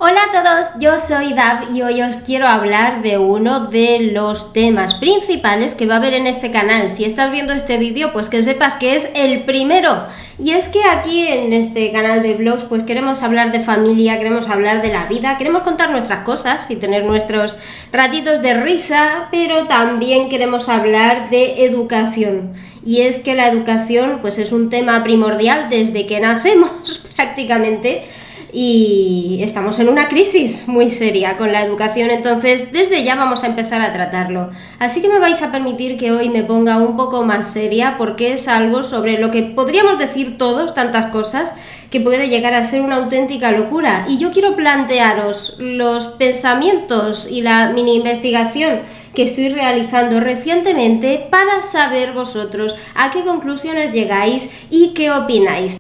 Hola a todos, yo soy Dav y hoy os quiero hablar de uno de los temas principales que va a haber en este canal. Si estás viendo este vídeo, pues que sepas que es el primero. Y es que aquí en este canal de vlogs pues queremos hablar de familia, queremos hablar de la vida, queremos contar nuestras cosas y tener nuestros ratitos de risa, pero también queremos hablar de educación. Y es que la educación pues es un tema primordial desde que nacemos prácticamente. Y estamos en una crisis muy seria con la educación, entonces desde ya vamos a empezar a tratarlo. Así que me vais a permitir que hoy me ponga un poco más seria porque es algo sobre lo que podríamos decir todos, tantas cosas, que puede llegar a ser una auténtica locura. Y yo quiero plantearos los pensamientos y la mini investigación que estoy realizando recientemente para saber vosotros a qué conclusiones llegáis y qué opináis.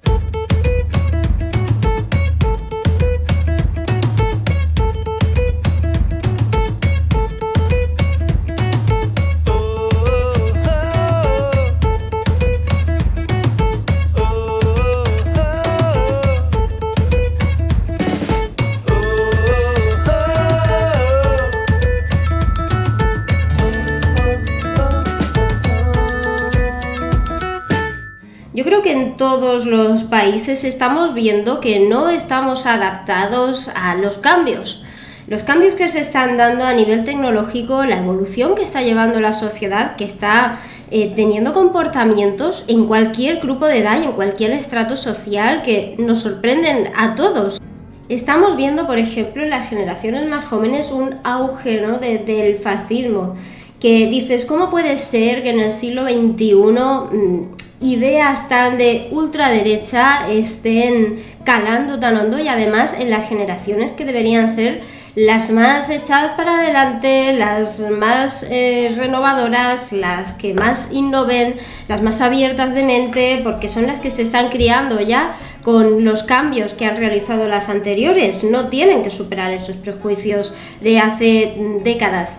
Yo creo que en todos los países estamos viendo que no estamos adaptados a los cambios. Los cambios que se están dando a nivel tecnológico, la evolución que está llevando la sociedad, que está teniendo comportamientos en cualquier grupo de edad y en cualquier estrato social que nos sorprenden a todos. Estamos viendo, por ejemplo, en las generaciones más jóvenes un auge, ¿no? del fascismo, que dices, ¿cómo puede ser que en el siglo XXI ideas tan de ultraderecha estén calando tan hondo y además en las generaciones que deberían ser las más echadas para adelante, las más renovadoras, las que más innoven, las más abiertas de mente, porque son las que se están criando ya con los cambios que han realizado las anteriores? No tienen que superar esos prejuicios de hace décadas.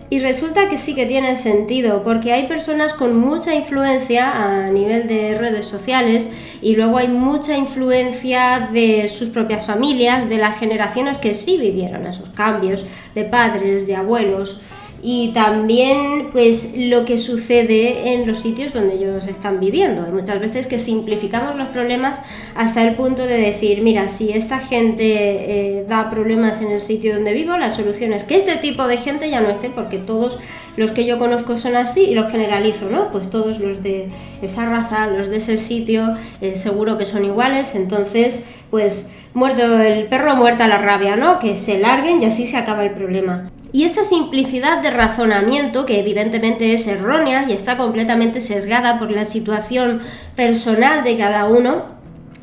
Y resulta que sí que tiene sentido, porque hay personas con mucha influencia a nivel de redes sociales y luego hay mucha influencia de sus propias familias, de las generaciones que sí vivieron esos cambios, de padres, de abuelos, y también pues lo que sucede en los sitios donde ellos están viviendo. Hay muchas veces que simplificamos los problemas hasta el punto de decir, mira, si esta gente da problemas en el sitio donde vivo, la solución es que este tipo de gente ya no esté, porque todos los que yo conozco son así, y lo generalizo, ¿no? Pues todos los de esa raza, los de ese sitio, seguro que son iguales, entonces pues muerto el perro, muerta la rabia, ¿no? Que se larguen y así se acaba el problema. Y esa simplicidad de razonamiento, que evidentemente es errónea y está completamente sesgada por la situación personal de cada uno,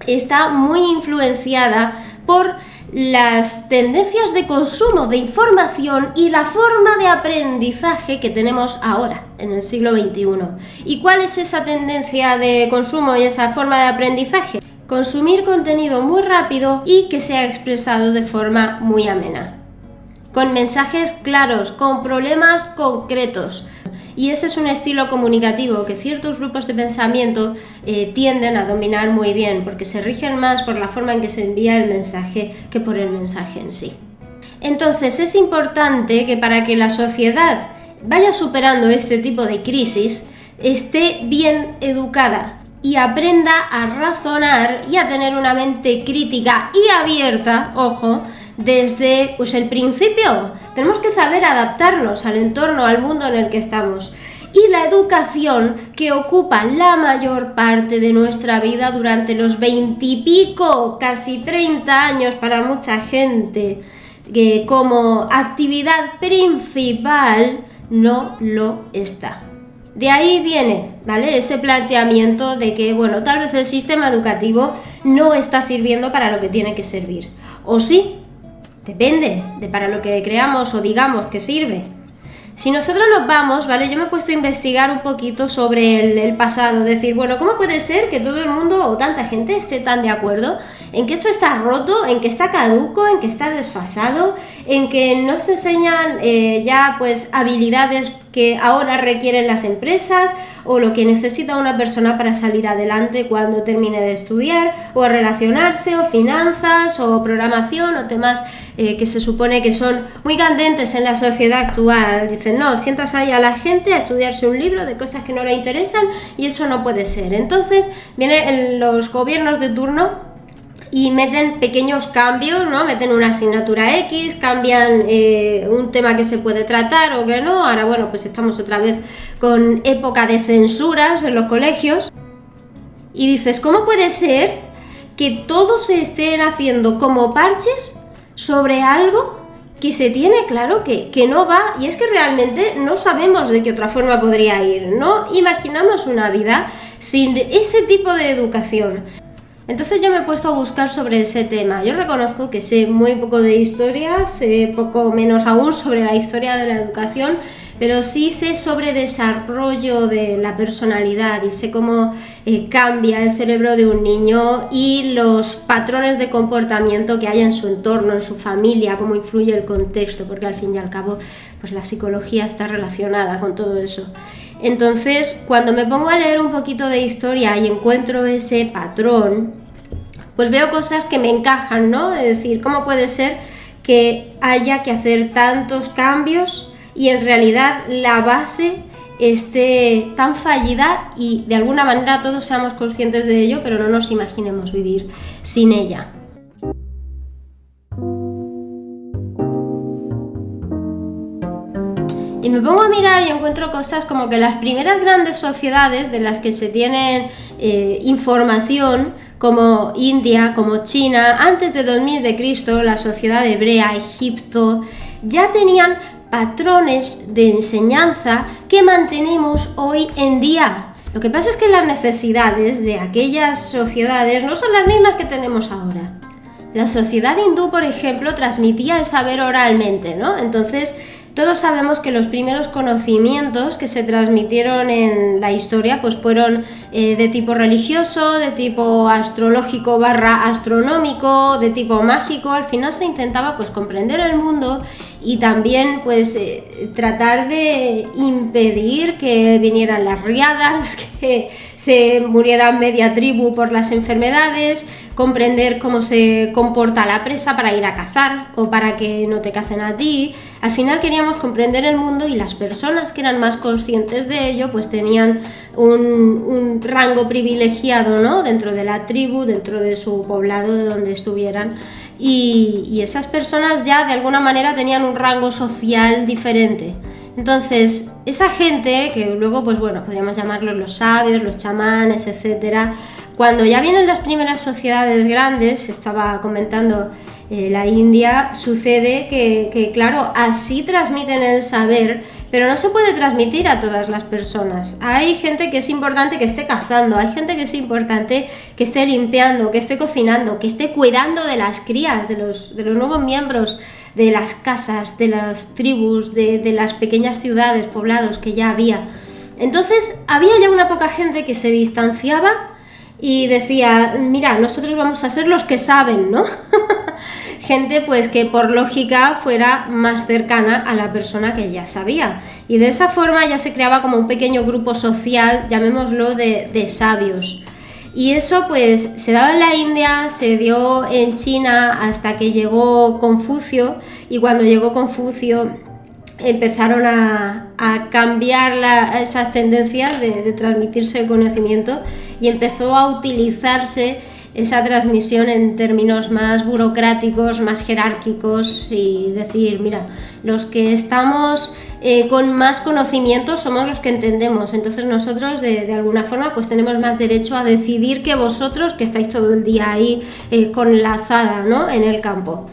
está muy influenciada por las tendencias de consumo de información y la forma de aprendizaje que tenemos ahora, en el siglo XXI. ¿Y cuál es esa tendencia de consumo y esa forma de aprendizaje? Consumir contenido muy rápido y que sea expresado de forma muy amena, con mensajes claros, con problemas concretos. Y ese es un estilo comunicativo que ciertos grupos de pensamiento tienden a dominar muy bien, porque se rigen más por la forma en que se envía el mensaje que por el mensaje en sí. Entonces es importante que para que la sociedad vaya superando este tipo de crisis, esté bien educada y aprenda a razonar y a tener una mente crítica y abierta, ojo, desde pues el principio. Tenemos que saber adaptarnos al entorno, al mundo en el que estamos. Y la educación, que ocupa la mayor parte de nuestra vida durante los 20 y pico, casi 30 años para mucha gente, que como actividad principal no lo está. De ahí viene, ¿vale?, ese planteamiento de que, bueno, tal vez el sistema educativo no está sirviendo para lo que tiene que servir. ¿O sí? Depende de para lo que creamos o digamos que sirve. Si nosotros nos vamos, ¿vale?, yo me he puesto a investigar un poquito sobre el pasado, decir, bueno, ¿cómo puede ser que todo el mundo o tanta gente esté tan de acuerdo en que esto está roto, en que está caduco, en que está desfasado, en que no se enseñan ya pues habilidades que ahora requieren las empresas o lo que necesita una persona para salir adelante cuando termine de estudiar, o relacionarse, o finanzas, o programación, o temas que se supone que son muy candentes en la sociedad actual. Dicen, no, sientas ahí a la gente a estudiarse un libro de cosas que no le interesan y eso no puede ser. Entonces vienen los gobiernos de turno y meten pequeños cambios, ¿no? Meten una asignatura X, cambian un tema que se puede tratar o que no. Ahora, bueno, pues estamos otra vez con época de censuras en los colegios. Y dices, ¿cómo puede ser que todos se estén haciendo como parches sobre algo que se tiene claro que no va? Y es que realmente no sabemos de qué otra forma podría ir. No imaginamos una vida sin ese tipo de educación. Entonces yo me he puesto a buscar sobre ese tema. Yo reconozco que sé muy poco de historia, sé poco menos aún sobre la historia de la educación, pero sí sé sobre desarrollo de la personalidad y sé cómo cambia el cerebro de un niño y los patrones de comportamiento que hay en su entorno, en su familia, cómo influye el contexto, porque al fin y al cabo pues la psicología está relacionada con todo eso. Entonces, cuando me pongo a leer un poquito de historia y encuentro ese patrón, pues veo cosas que me encajan, ¿no? Es decir, ¿cómo puede ser que haya que hacer tantos cambios y en realidad la base esté tan fallida y de alguna manera todos seamos conscientes de ello, pero no nos imaginemos vivir sin ella? Y me pongo a mirar y encuentro cosas como que las primeras grandes sociedades de las que se tienen información, como India, como China, antes de 2000 de Cristo, la sociedad hebrea, Egipto, ya tenían patrones de enseñanza que mantenemos hoy en día. Lo que pasa es que las necesidades de aquellas sociedades no son las mismas que tenemos ahora. La sociedad hindú, por ejemplo, transmitía el saber oralmente, ¿no? Entonces, todos sabemos que los primeros conocimientos que se transmitieron en la historia pues fueron de tipo religioso, de tipo astrológico / astronómico, de tipo mágico. Al final se intentaba pues comprender el mundo y también pues tratar de impedir que vinieran las riadas, que se muriera media tribu por las enfermedades, comprender cómo se comporta la presa para ir a cazar o para que no te cacen a ti. Al final queríamos comprender el mundo y las personas que eran más conscientes de ello pues tenían un rango privilegiado, ¿no? Dentro de la tribu, dentro de su poblado, de donde estuvieran. Y esas personas ya de alguna manera tenían un rango social diferente. Entonces, esa gente, que luego, pues bueno, podríamos llamarlos los sabios, los chamanes, etcétera, cuando ya vienen las primeras sociedades grandes, estaba comentando la India, sucede que, claro, así transmiten el saber, pero no se puede transmitir a todas las personas. Hay gente que es importante que esté cazando, hay gente que es importante que esté limpiando, que esté cocinando, que esté cuidando de las crías, de los nuevos miembros, de las casas, de las tribus, de las pequeñas ciudades, poblados que ya había. Entonces había ya una poca gente que se distanciaba y decía, mira, nosotros vamos a ser los que saben, ¿no? Gente pues que por lógica fuera más cercana a la persona que ya sabía. Y de esa forma ya se creaba como un pequeño grupo social, llamémoslo de sabios. Y eso pues se daba en la India, se dio en China hasta que llegó Confucio, y cuando llegó Confucio empezaron a cambiar esas tendencias de transmitirse el conocimiento y empezó a utilizarse esa transmisión en términos más burocráticos, más jerárquicos, y decir, mira, los que estamos con más conocimiento somos los que entendemos, entonces nosotros de alguna forma pues tenemos más derecho a decidir que vosotros, que estáis todo el día ahí con la azada, ¿no?, en el campo.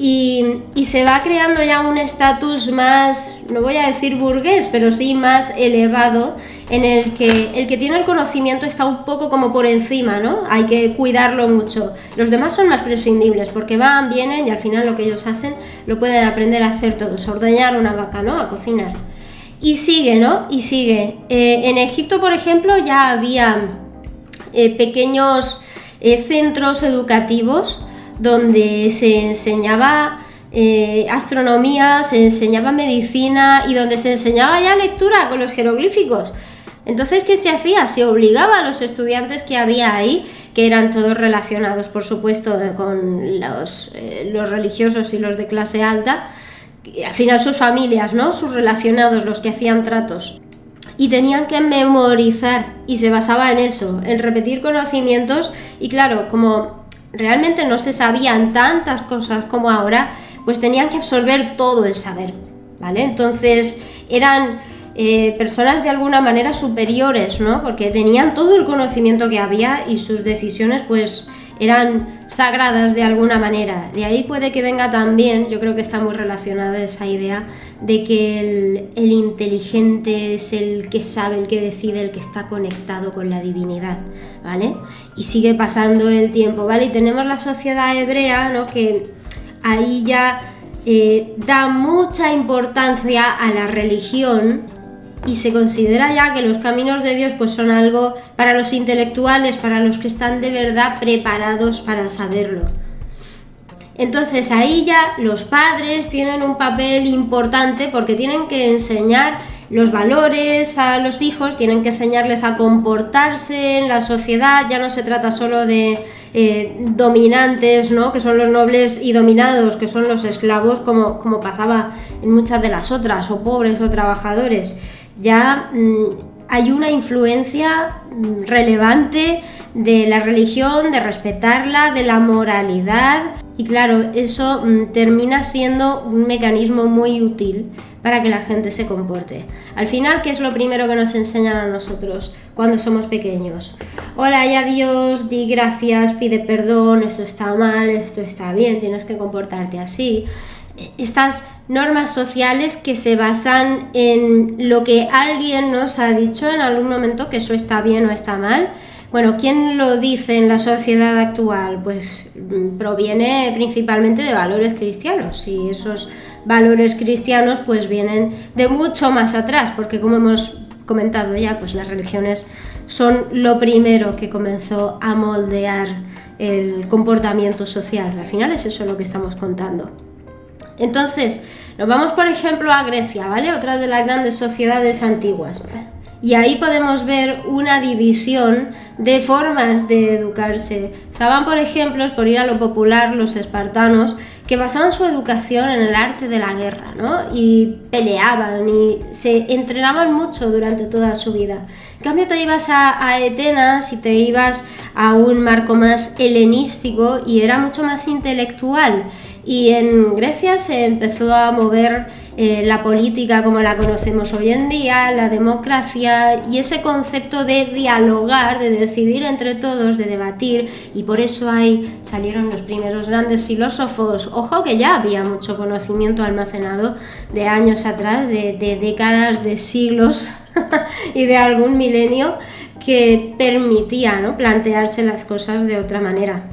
Y se va creando ya un estatus más, no voy a decir burgués, pero sí más elevado, en el que el que tiene el conocimiento está un poco como por encima, ¿no? Hay que cuidarlo mucho. Los demás son más prescindibles porque van, vienen y al final lo que ellos hacen lo pueden aprender a hacer todos, a ordeñar una vaca, ¿no?, a cocinar. Y sigue, ¿no? Y sigue. En Egipto, por ejemplo, ya había pequeños centros educativos donde se enseñaba astronomía, se enseñaba medicina y donde se enseñaba ya lectura con los jeroglíficos. Entonces, ¿qué se hacía? Se obligaba a los estudiantes que había ahí, que eran todos relacionados, por supuesto, con los religiosos y los de clase alta, al final sus familias, ¿no? Sus relacionados, los que hacían tratos. Y tenían que memorizar, y se basaba en eso, en repetir conocimientos, y claro, como realmente no se sabían tantas cosas como ahora, pues tenían que absorber todo el saber, ¿vale? Entonces eran personas de alguna manera superiores, ¿no? Porque tenían todo el conocimiento que había y sus decisiones pues eran sagradas de alguna manera. De ahí puede que venga también, yo creo que está muy relacionada esa idea de que el inteligente es el que sabe, el que decide, el que está conectado con la divinidad, ¿vale? Y sigue pasando el tiempo, ¿vale? Y tenemos la sociedad hebrea, ¿no? Que ahí ya da mucha importancia a la religión y se considera ya que los caminos de Dios pues son algo para los intelectuales, para los que están de verdad preparados para saberlo. Entonces ahí ya los padres tienen un papel importante porque tienen que enseñar los valores a los hijos, tienen que enseñarles a comportarse en la sociedad. Ya no se trata solo de dominantes, ¿no? Que son los nobles, y dominados, que son los esclavos, como pasaba en muchas de las otras, o pobres o trabajadores. Ya hay una influencia relevante de la religión, de respetarla, de la moralidad, y claro, eso termina siendo un mecanismo muy útil para que la gente se comporte. Al final, ¿qué es lo primero que nos enseñan a nosotros cuando somos pequeños? Hola y adiós, di gracias, pide perdón, esto está mal, esto está bien, tienes que comportarte así. Estas normas sociales que se basan en lo que alguien nos ha dicho en algún momento, que eso está bien o está mal. Bueno, ¿quién lo dice en la sociedad actual? Pues proviene principalmente de valores cristianos, y esos valores cristianos pues vienen de mucho más atrás, porque como hemos comentado ya, pues las religiones son lo primero que comenzó a moldear el comportamiento social. Al final es eso lo que estamos contando. Entonces, nos vamos por ejemplo a Grecia, ¿vale? Otra de las grandes sociedades antiguas. Y ahí podemos ver una división de formas de educarse. Estaban, por ejemplo, por ir a lo popular, los espartanos, que basaban su educación en el arte de la guerra, ¿no? Y peleaban y se entrenaban mucho durante toda su vida. En cambio, te ibas a Atenas y te ibas a un marco más helenístico y era mucho más intelectual. Y en Grecia se empezó a mover la política como la conocemos hoy en día, la democracia y ese concepto de dialogar, de decidir entre todos, de debatir, y por eso ahí salieron los primeros grandes filósofos. Ojo que ya había mucho conocimiento almacenado de años atrás, de décadas, de siglos y de algún milenio, que permitía, ¿no?, plantearse las cosas de otra manera.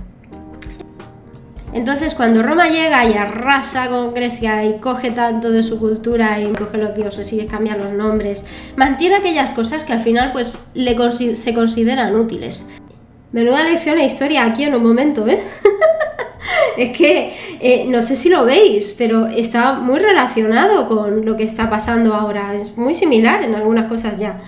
Entonces, cuando Roma llega y arrasa con Grecia y coge tanto de su cultura y coge los dioses y cambia los nombres, mantiene aquellas cosas que al final pues se consideran útiles. Menuda lección de historia aquí en un momento, ¿eh? Es que no sé si lo veis, pero está muy relacionado con lo que está pasando ahora. Es muy similar en algunas cosas ya.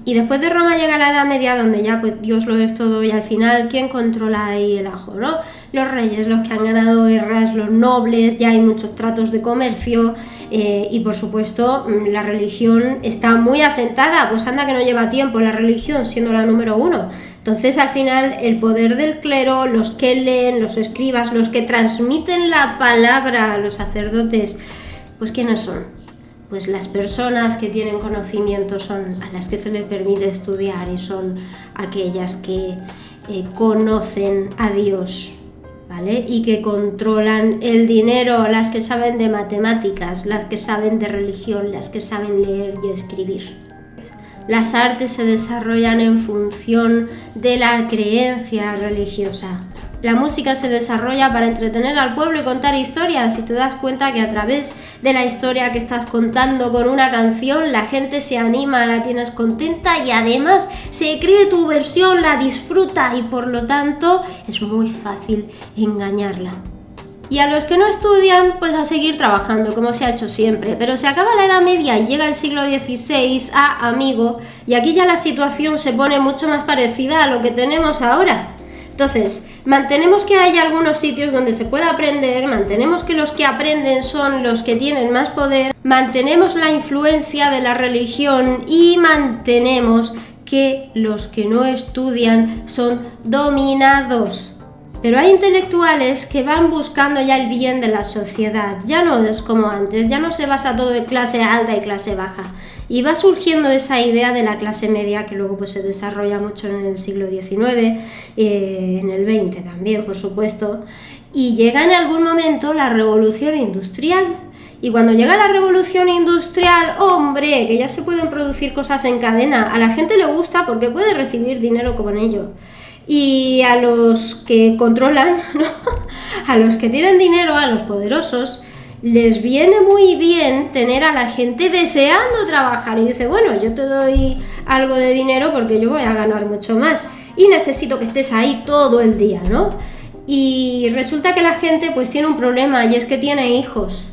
Y después de Roma llega la Edad Media, donde ya pues Dios lo es todo, y al final ¿quién controla ahí el ajo, no? Los reyes, los que han ganado guerras, los nobles, ya hay muchos tratos de comercio, y por supuesto la religión está muy asentada. Pues anda que no lleva tiempo la religión siendo la número uno. Entonces al final el poder del clero, los que leen, los escribas, los que transmiten la palabra a los sacerdotes, pues ¿quiénes son? Pues las personas que tienen conocimiento son a las que se les permite estudiar, y son aquellas que conocen a Dios, ¿vale? Y que controlan el dinero, las que saben de matemáticas, las que saben de religión, las que saben leer y escribir. Las artes se desarrollan en función de la creencia religiosa. La música se desarrolla para entretener al pueblo y contar historias, y te das cuenta que a través de la historia que estás contando con una canción, la gente se anima, la tienes contenta y además se cree tu versión, la disfruta y por lo tanto es muy fácil engañarla. Y a los que no estudian, pues a seguir trabajando, como se ha hecho siempre. Pero se acaba la Edad Media y llega el siglo XVI, amigo, y aquí ya la situación se pone mucho más parecida a lo que tenemos ahora. Entonces, mantenemos que haya algunos sitios donde se pueda aprender, mantenemos que los que aprenden son los que tienen más poder, mantenemos la influencia de la religión y mantenemos que los que no estudian son dominados. Pero hay intelectuales que van buscando ya el bien de la sociedad, ya no es como antes, ya no se basa todo en clase alta y clase baja. Y va surgiendo esa idea de la clase media que luego pues se desarrolla mucho en el siglo XIX, en el XX también, por supuesto. Y llega en algún momento la revolución industrial. Y cuando llega la revolución industrial, ¡hombre!, que ya se pueden producir cosas en cadena. A la gente le gusta porque puede recibir dinero con ello. Y a los que controlan, ¿no?, a los que tienen dinero, a los poderosos, les viene muy bien tener a la gente deseando trabajar y dice, bueno, yo te doy algo de dinero porque yo voy a ganar mucho más y necesito que estés ahí todo el día, ¿no? Y resulta que la gente pues tiene un problema y es que tiene hijos.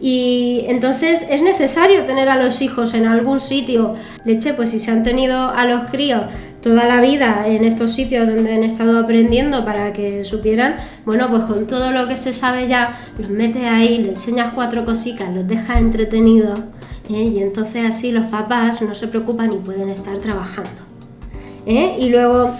Y entonces es necesario tener a los hijos en algún sitio. Leche, pues si se han tenido a los críos toda la vida en estos sitios donde han estado aprendiendo para que supieran, bueno, pues con todo lo que se sabe ya, los metes ahí, les enseñas 4 cositas, los dejas entretenidos, y entonces así los papás no se preocupan y pueden estar trabajando. Y luego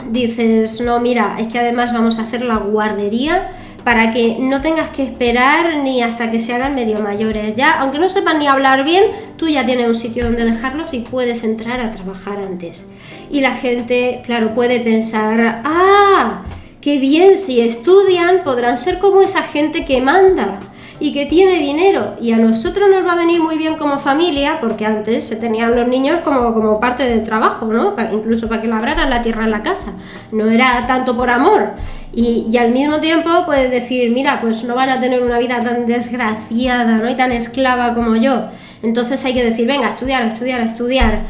dices, no, mira, es que además vamos a hacer la guardería para que no tengas que esperar ni hasta que se hagan medio mayores. Ya, aunque no sepan ni hablar bien, tú ya tienes un sitio donde dejarlos y puedes entrar a trabajar antes. Y la gente, claro, puede pensar, ¡ah! ¡Qué bien! Si estudian podrán ser como esa gente que manda y que tiene dinero. Y a nosotros nos va a venir muy bien como familia, porque antes se tenían los niños como parte del trabajo, ¿no? Incluso para que labraran la tierra en la casa. No era tanto por amor. Y al mismo tiempo puedes decir, mira, pues no van a tener una vida tan desgraciada, ¿no?, y tan esclava como yo. Entonces hay que decir, venga, a estudiar, a estudiar, a estudiar.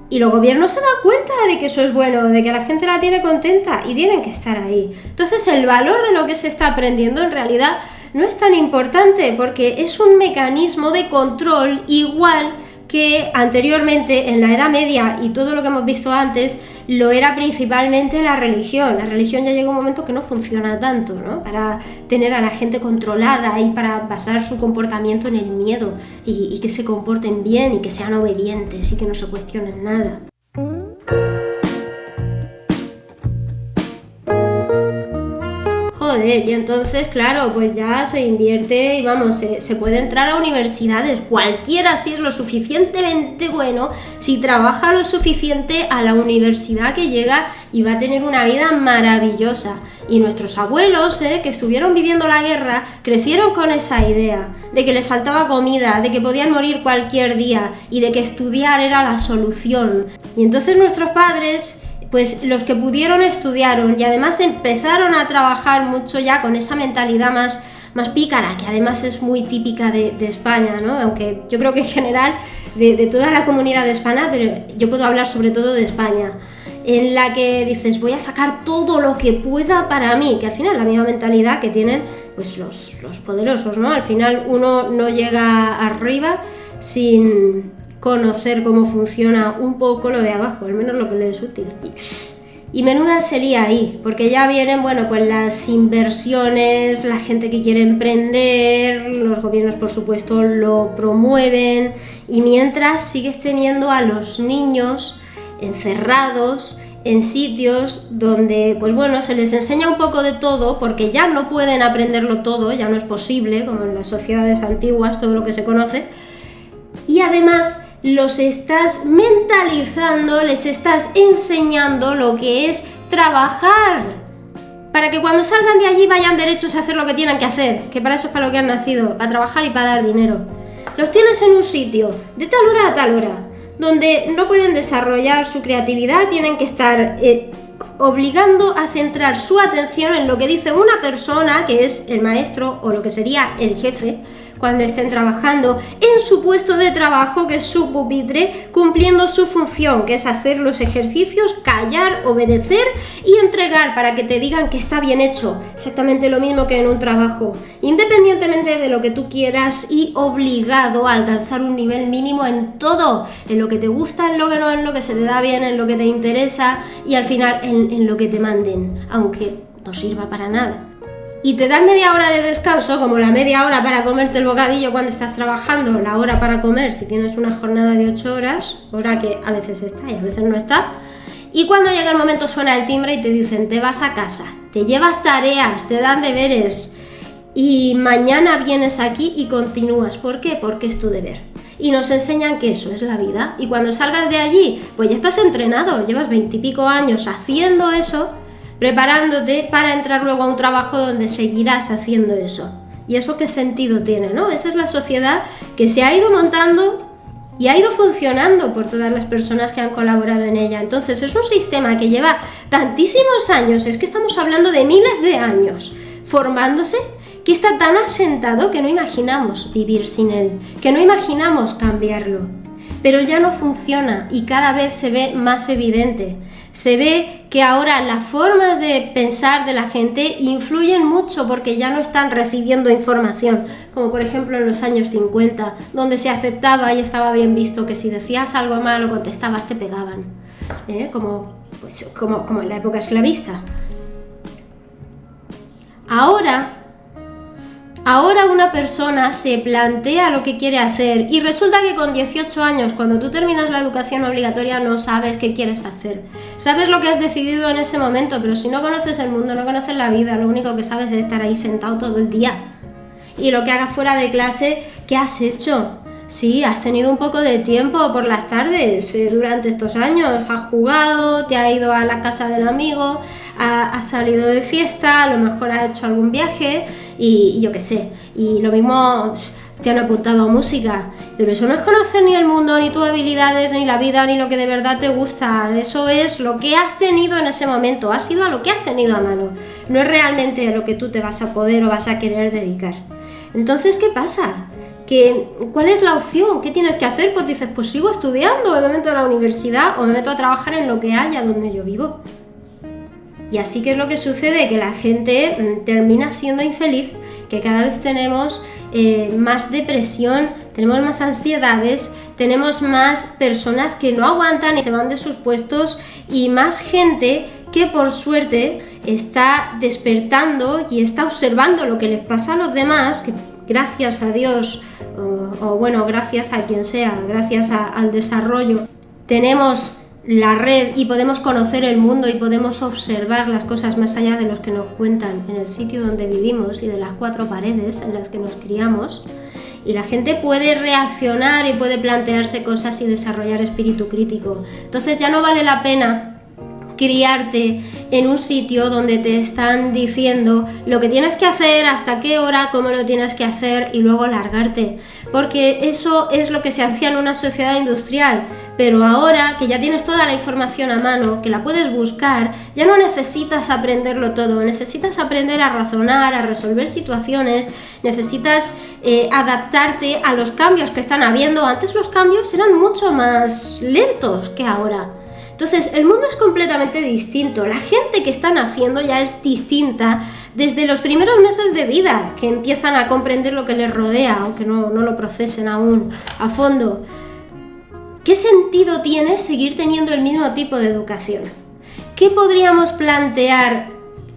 Y los gobiernos se dan cuenta de que eso es bueno, de que la gente la tiene contenta y tienen que estar ahí. Entonces el valor de lo que se está aprendiendo en realidad no es tan importante porque es un mecanismo de control igual que anteriormente en la Edad Media y todo lo que hemos visto antes lo era principalmente la religión. La religión ya llega un momento que no funciona tanto, ¿no?, para tener a la gente controlada y para basar su comportamiento en el miedo y que se comporten bien y que sean obedientes y que no se cuestionen nada. Y entonces, claro, pues ya se invierte y vamos, se puede entrar a universidades, cualquiera si es lo suficientemente bueno, si trabaja lo suficiente a la universidad que llega y va a tener una vida maravillosa. Y nuestros abuelos, que estuvieron viviendo la guerra, crecieron con esa idea de que les faltaba comida, de que podían morir cualquier día y de que estudiar era la solución. Y entonces nuestros padres, pues los que pudieron estudiaron y además empezaron a trabajar mucho ya con esa mentalidad más pícara, que además es muy típica de España, ¿no? Aunque yo creo que en general de toda la comunidad hispana, pero yo puedo hablar sobre todo de España, en la que dices, voy a sacar todo lo que pueda para mí, que al final la misma mentalidad que tienen pues los poderosos, ¿no? Al final uno no llega arriba sin conocer cómo funciona un poco lo de abajo, al menos lo que le es útil. Y menuda se lía ahí, porque ya vienen, bueno, pues las inversiones, la gente que quiere emprender, los gobiernos por supuesto lo promueven, y mientras sigues teniendo a los niños encerrados en sitios donde, pues bueno, se les enseña un poco de todo, porque ya no pueden aprenderlo todo, ya no es posible, como en las sociedades antiguas, todo lo que se conoce, y además los estás mentalizando, les estás enseñando lo que es trabajar, para que cuando salgan de allí vayan derechos a hacer lo que tienen que hacer, que para eso es para lo que han nacido, para trabajar y para dar dinero. Los tienes en un sitio, de tal hora a tal hora, donde no pueden desarrollar su creatividad, tienen que estar obligando a centrar su atención en lo que dice una persona, que es el maestro o lo que sería el jefe, cuando estén trabajando en su puesto de trabajo, que es su pupitre, cumpliendo su función, que es hacer los ejercicios, callar, obedecer y entregar para que te digan que está bien hecho. Exactamente lo mismo que en un trabajo, independientemente de lo que tú quieras y obligado a alcanzar un nivel mínimo en todo, en lo que te gusta, en lo que no, en lo que se te da bien, en lo que te interesa y al final en lo que te manden, aunque no sirva para nada. Y te dan media hora de descanso, como la media hora para comerte el bocadillo cuando estás trabajando, la hora para comer si tienes una jornada de 8 horas, hora que a veces está y a veces no está. Y cuando llega el momento suena el timbre y te dicen, te vas a casa, te llevas tareas, te dan deberes y mañana vienes aquí y continúas. ¿Por qué? Porque es tu deber. Y nos enseñan que eso es la vida. Y cuando salgas de allí, pues ya estás entrenado, llevas 20 y pico años haciendo eso, preparándote para entrar luego a un trabajo donde seguirás haciendo eso. ¿Y eso qué sentido tiene, no? Esa es la sociedad que se ha ido montando y ha ido funcionando por todas las personas que han colaborado en ella. Entonces es un sistema que lleva tantísimos años, es que estamos hablando de miles de años formándose, que está tan asentado que no imaginamos vivir sin él, que no imaginamos cambiarlo. Pero ya no funciona y cada vez se ve más evidente. Se ve que ahora las formas de pensar de la gente influyen mucho porque ya no están recibiendo información, como por ejemplo en los años 50, donde se aceptaba y estaba bien visto que si decías algo mal o contestabas te pegaban, como en la época esclavista. Ahora una persona se plantea lo que quiere hacer y resulta que con 18 años, cuando tú terminas la educación obligatoria, no sabes qué quieres hacer. Sabes lo que has decidido en ese momento, pero si no conoces el mundo, no conoces la vida, lo único que sabes es estar ahí sentado todo el día. Y lo que hagas fuera de clase, ¿qué has hecho? Sí, has tenido un poco de tiempo por las tardes durante estos años, has jugado, te has ido a la casa del amigo, has salido de fiesta, a lo mejor has hecho algún viaje y yo qué sé, y lo mismo te han apuntado a música, pero eso no es conocer ni el mundo, ni tus habilidades, ni la vida, ni lo que de verdad te gusta. Eso es lo que has tenido en ese momento, has ido a lo que has tenido a mano, no es realmente a lo que tú te vas a poder o vas a querer dedicar. Entonces, ¿qué pasa? ¿Cuál es la opción? ¿Qué tienes que hacer? Pues dices, pues sigo estudiando, o me meto a la universidad, o me meto a trabajar en lo que haya donde yo vivo. Y así que es lo que sucede, que la gente termina siendo infeliz, que cada vez tenemos más depresión, tenemos más ansiedades, tenemos más personas que no aguantan y se van de sus puestos y más gente que por suerte está despertando y está observando lo que les pasa a los demás, que gracias a Dios, o bueno, gracias a quien sea, gracias al desarrollo, tenemos la red y podemos conocer el mundo y podemos observar las cosas más allá de los que nos cuentan en el sitio donde vivimos y de las 4 paredes en las que nos criamos, y la gente puede reaccionar y puede plantearse cosas y desarrollar espíritu crítico. Entonces ya no vale la pena criarte en un sitio donde te están diciendo lo que tienes que hacer, hasta qué hora, cómo lo tienes que hacer y luego largarte, porque eso es lo que se hacía en una sociedad industrial. Pero ahora que ya tienes toda la información a mano, que la puedes buscar, ya no necesitas aprenderlo todo, necesitas aprender a razonar, a resolver situaciones, necesitas adaptarte a los cambios que están habiendo. Antes los cambios eran mucho más lentos que ahora. Entonces, el mundo es completamente distinto, la gente que están haciendo ya es distinta desde los primeros meses de vida, que empiezan a comprender lo que les rodea, aunque no lo procesen aún a fondo. ¿Qué sentido tiene seguir teniendo el mismo tipo de educación? ¿Qué podríamos plantear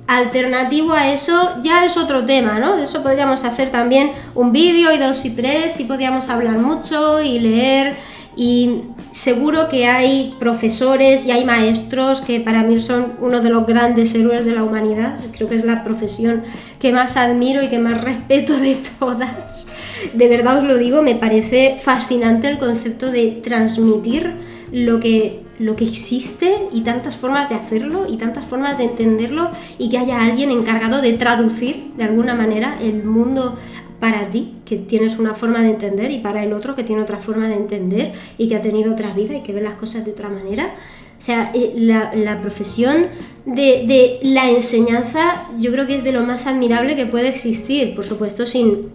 alternativo a eso? Ya es otro tema, ¿no? De eso podríamos hacer también un vídeo y 2 y 3 y podríamos hablar mucho y leer. Y seguro que hay profesores y hay maestros que para mí son uno de los grandes héroes de la humanidad. Creo que es la profesión que más admiro y que más respeto de todas. De verdad os lo digo, me parece fascinante el concepto de transmitir lo que existe y tantas formas de hacerlo y tantas formas de entenderlo, y que haya alguien encargado de traducir de alguna manera el mundo para ti, que tienes una forma de entender, y para el otro, que tiene otra forma de entender y que ha tenido otra vida y que ve las cosas de otra manera. O sea, la profesión de la enseñanza yo creo que es de lo más admirable que puede existir, por supuesto sin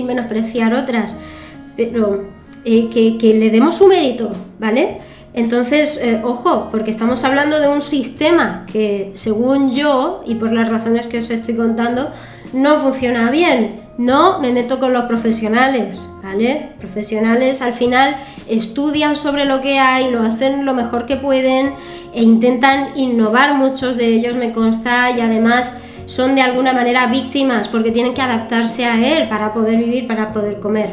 menospreciar otras, pero que le demos su mérito, ¿vale? Entonces, ojo, porque estamos hablando de un sistema que, según yo, y por las razones que os estoy contando, no funciona bien. No me meto con los profesionales, ¿vale? Profesionales al final estudian sobre lo que hay, lo hacen lo mejor que pueden e intentan innovar, muchos de ellos me consta, y además son de alguna manera víctimas porque tienen que adaptarse a él para poder vivir, para poder comer.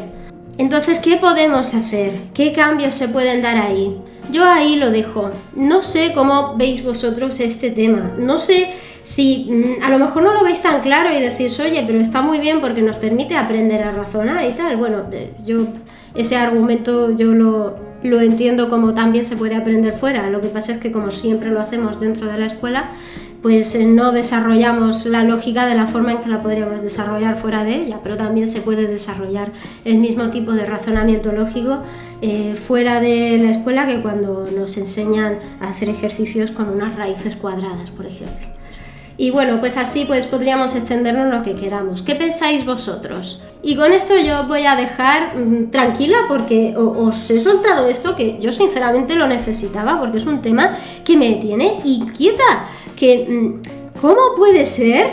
Entonces, ¿qué podemos hacer? ¿Qué cambios se pueden dar ahí? Yo ahí lo dejo. No sé cómo veis vosotros este tema. No sé si a lo mejor no lo veis tan claro y decís, oye, pero está muy bien porque nos permite aprender a razonar y tal. Bueno, yo ese argumento yo lo entiendo como también se puede aprender fuera. Lo que pasa es que como siempre lo hacemos dentro de la escuela, pues no desarrollamos la lógica de la forma en que la podríamos desarrollar fuera de ella, pero también se puede desarrollar el mismo tipo de razonamiento lógico fuera de la escuela que cuando nos enseñan a hacer ejercicios con unas raíces cuadradas, por ejemplo. Y bueno, pues así pues podríamos extendernos lo que queramos. ¿Qué pensáis vosotros? Y con esto yo voy a dejar tranquila porque os he soltado esto que yo sinceramente lo necesitaba porque es un tema que me tiene inquieta. ¿Cómo puede ser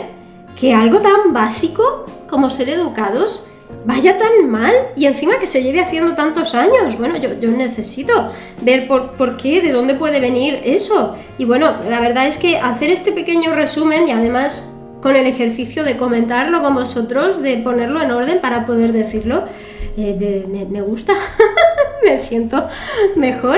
que algo tan básico como ser educados vaya tan mal y encima que se lleve haciendo tantos años? Bueno, yo necesito ver por qué, de dónde puede venir eso. Y bueno, la verdad es que hacer este pequeño resumen y además con el ejercicio de comentarlo con vosotros, de ponerlo en orden para poder decirlo, me gusta, me siento mejor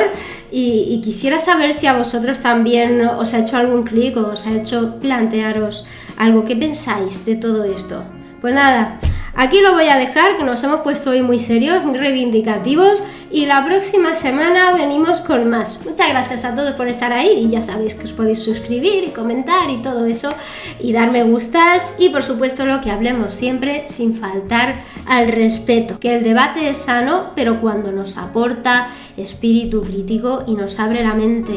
y quisiera saber si a vosotros también os ha hecho algún clic o os ha hecho plantearos algo. ¿Qué pensáis de todo esto? Pues nada, aquí lo voy a dejar, que nos hemos puesto hoy muy serios, muy reivindicativos y la próxima semana venimos con más. Muchas gracias a todos por estar ahí y ya sabéis que os podéis suscribir y comentar y todo eso y dar me gustas y por supuesto lo que hablemos siempre sin faltar al respeto, que el debate es sano pero cuando nos aporta espíritu crítico y nos abre la mente,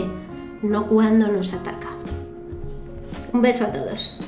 no cuando nos ataca. Un beso a todos.